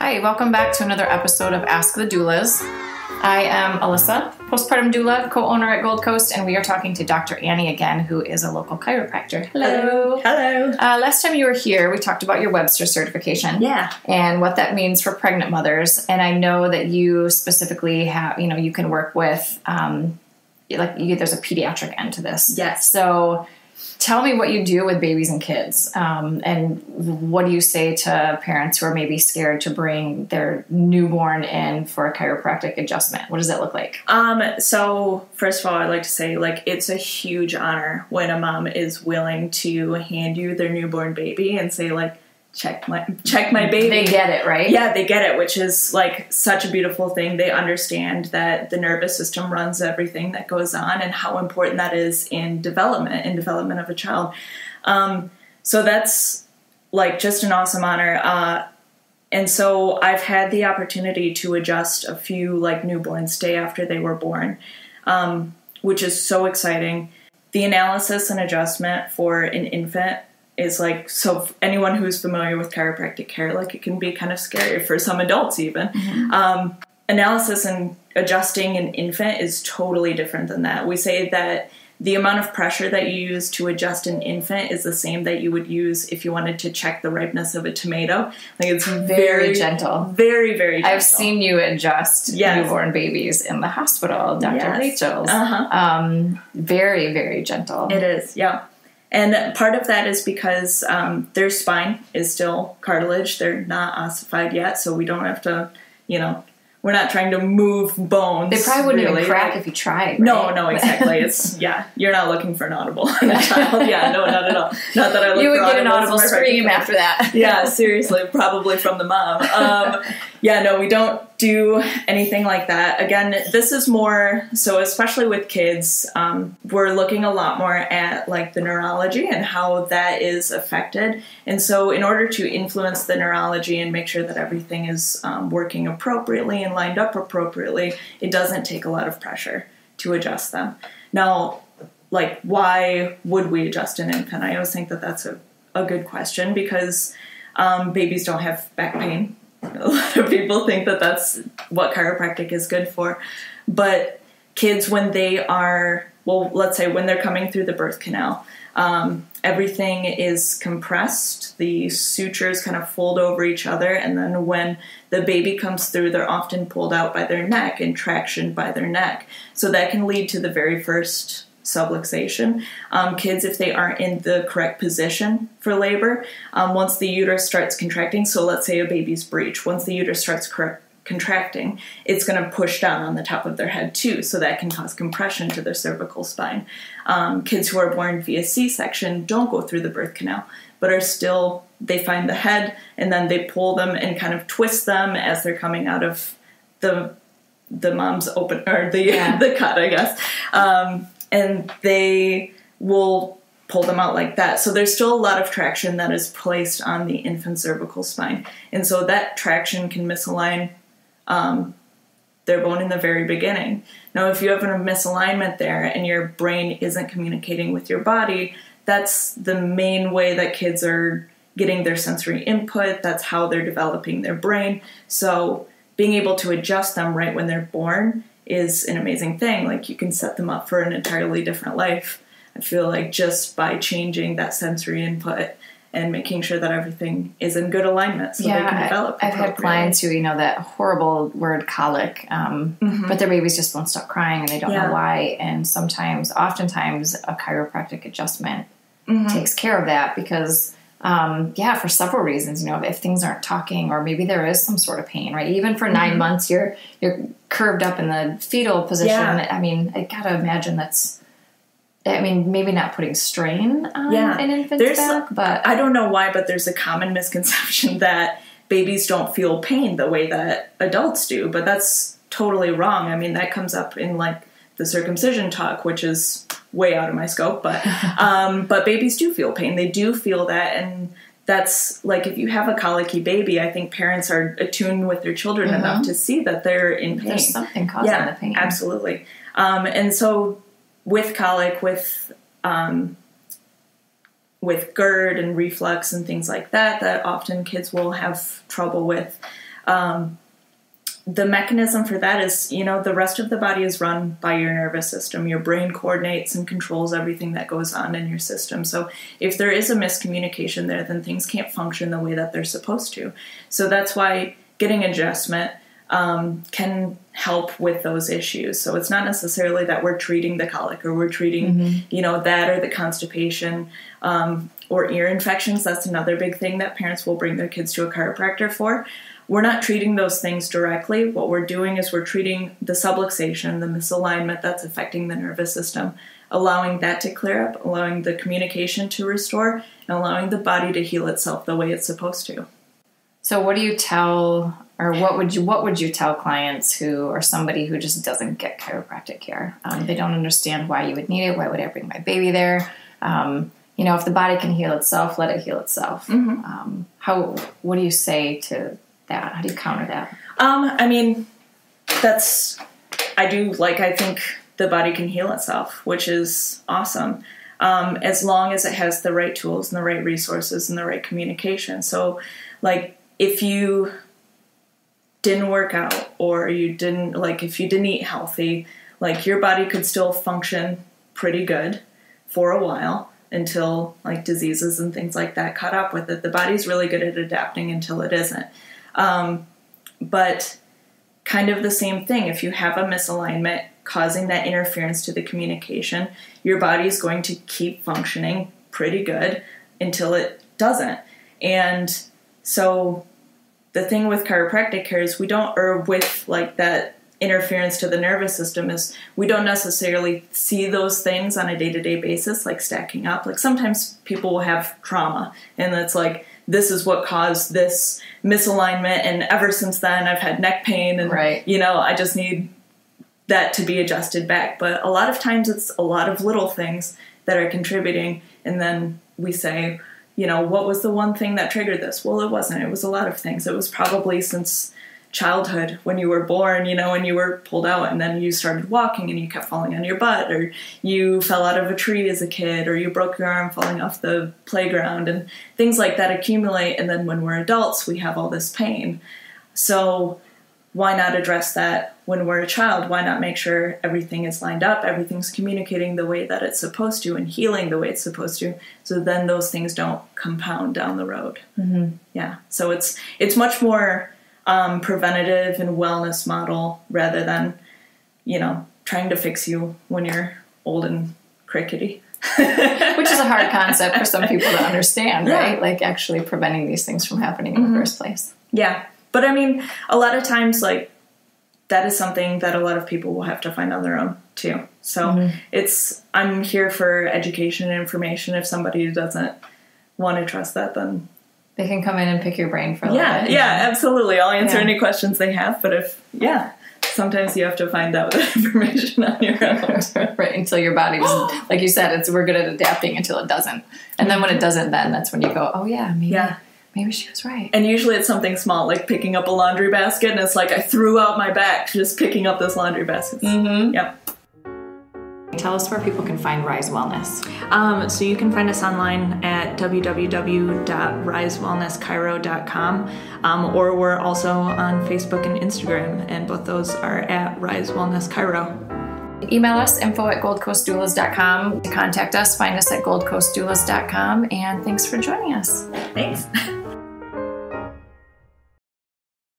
Hi, welcome back to another episode of Ask the Doulas. I am Alyssa, postpartum doula, co-owner at Gold Coast, and we are talking to Dr. Annie again, who is a local chiropractor. Hello. Hello. Last time you were here, we talked about your Webster certification. Yeah. And what that means for pregnant mothers. And I know that you specifically have, you can work with, there's a pediatric end to this. Yes. So tell me what you do with babies and kids, and what do you say to parents who are maybe scared to bring their newborn in for a chiropractic adjustment? What does that look like? So first of all, I'd like to say, it's a huge honor when a mom is willing to hand you their newborn baby and say, check my baby. They get it, right? Yeah, they get it, which is such a beautiful thing. They understand that the nervous system runs everything that goes on and how important that is in development of a child. So that's just an awesome honor. And so I've had the opportunity to adjust a few newborns day after they were born, which is so exciting. The analysis and adjustment for an infant is so anyone who's familiar with chiropractic care, it can be kind of scary for some adults even. Mm-hmm. Analysis and adjusting an infant is totally different than that. We say that the amount of pressure that you use to adjust an infant is the same that you would use if you wanted to check the ripeness of a tomato. It's very gentle. Very, very gentle. I've seen you adjust newborn babies in the hospital, Dr. Rachel's. Uh-huh. Very, very gentle. It is, yeah. And part of that is because their spine is still cartilage. They're not ossified yet, so we don't have to, we're not trying to move bones. They probably wouldn't even crack if you tried, right? No, exactly. It's, you're not looking for an audible in a child. Yeah, no, not at all. Not that I look for You would get an audible scream after that. Yeah, seriously, probably from the mom. No, we don't do anything like that. Again, this is more, so especially with kids, we're looking a lot more at the neurology and how that is affected. And so in order to influence the neurology and make sure that everything is working appropriately and lined up appropriately, it doesn't take a lot of pressure to adjust them. Now, why would we adjust an infant? I always think that that's a good question because babies don't have back pain. A lot of people think that that's what chiropractic is good for. But kids, when they are, let's say when they're coming through the birth canal, everything is compressed. The sutures kind of fold over each other. And then when the baby comes through, they're often pulled out by their neck and tractioned by their neck. So that can lead to the very first subluxation. Kids, if they aren't in the correct position for labor, once the uterus starts contracting, so let's say a baby's breech, once the uterus starts contracting, it's going to push down on the top of their head too, so that can cause compression to their cervical spine. Kids who are born via C-section don't go through the birth canal, but are still, they find the head and then they pull them and kind of twist them as they're coming out of the mom's open, or the cut, I guess. And they will pull them out like that. So there's still a lot of traction that is placed on the infant cervical spine. And so that traction can misalign their bone in the very beginning. Now, if you have a misalignment there and your brain isn't communicating with your body, that's the main way that kids are getting their sensory input. That's how they're developing their brain. So being able to adjust them right when they're born is an amazing thing. You can set them up for an entirely different life. I feel just by changing that sensory input and making sure that everything is in good alignment so they can develop. I've had clients who, that horrible word colic, but their babies just won't stop crying and they don't know why. And oftentimes a chiropractic adjustment takes care of that because for several reasons, if things aren't talking or maybe there is some sort of pain, right? Even for 9 months, you're curved up in the fetal position. Yeah. I mean, I gotta imagine maybe not putting strain on an infant's back, but I don't know why, but there's a common misconception that babies don't feel pain the way that adults do, but that's totally wrong. I mean, that comes up in the circumcision talk, which is way out of my scope, but babies do feel pain. They do feel that, and that's if you have a colicky baby, I think parents are attuned with their children enough to see that they're in pain. There's something causing the pain. Absolutely. And so with colic, with GERD and reflux and things like that often kids will have trouble with, The mechanism for that is, the rest of the body is run by your nervous system. Your brain coordinates and controls everything that goes on in your system. So if there is a miscommunication there, then things can't function the way that they're supposed to. So that's why getting adjustment can help with those issues. So it's not necessarily that we're treating the colic or we're treating, that or the constipation or ear infections. That's another big thing that parents will bring their kids to a chiropractor for. We're not treating those things directly. What we're doing is we're treating the subluxation, the misalignment that's affecting the nervous system, allowing that to clear up, allowing the communication to restore, and allowing the body to heal itself the way it's supposed to. So what do you tell, or what would you tell clients who, or somebody who just doesn't get chiropractic care? They don't understand why you would need it. Why would I bring my baby there? If the body can heal itself, let it heal itself. What do you say to that? How do you counter that? I think the body can heal itself, which is awesome. As long as it has the right tools and the right resources and the right communication. So if you didn't work out or if you didn't eat healthy, your body could still function pretty good for a while until diseases and things like that caught up with it. The body's really good at adapting until it isn't. But kind of the same thing. If you have a misalignment causing that interference to the communication, your body's going to keep functioning pretty good until it doesn't. And so the thing with chiropractic care is that interference to the nervous system is we don't necessarily see those things on a day-to-day basis, stacking up. Sometimes people will have trauma and it's this is what caused this misalignment, and ever since then I've had neck pain and, right. I just need that to be adjusted back. But a lot of times it's a lot of little things that are contributing, and then we say, what was the one thing that triggered this? Well, it wasn't. It was a lot of things. It was probably since childhood, when you were born, and you were pulled out and then you started walking and you kept falling on your butt, or you fell out of a tree as a kid, or you broke your arm falling off the playground, and things like that accumulate. And then when we're adults, we have all this pain. So why not address that when we're a child? Why not make sure everything is lined up, everything's communicating the way that it's supposed to and healing the way it's supposed to, so then those things don't compound down the road. Yeah. So it's much more preventative and wellness model rather than, trying to fix you when you're old and crickety. Which is a hard concept for some people to understand, right? Actually preventing these things from happening in the first place. Yeah. But a lot of times, that is something that a lot of people will have to find on their own too. So I'm here for education and information. If somebody doesn't want to trust that, then they can come in and pick your brain for a little bit. Yeah, absolutely. I'll answer any questions they have. But sometimes you have to find out that information on your own. Right, until your body doesn't, like you said, we're good at adapting until it doesn't. And then when it doesn't, then that's when you go, oh yeah, maybe she was right. And usually it's something small, like picking up a laundry basket, and it's I threw out my back just picking up this laundry basket. Yep. Tell us where people can find Rise Wellness. So you can find us online at www.risewellnesschiro.com, or we're also on Facebook and Instagram, and both those are at Rise Wellness Chiro. Email us, info@goldcoastdoulas.com. To contact us, find us at goldcoastdoulas.com, and thanks for joining us. Thanks.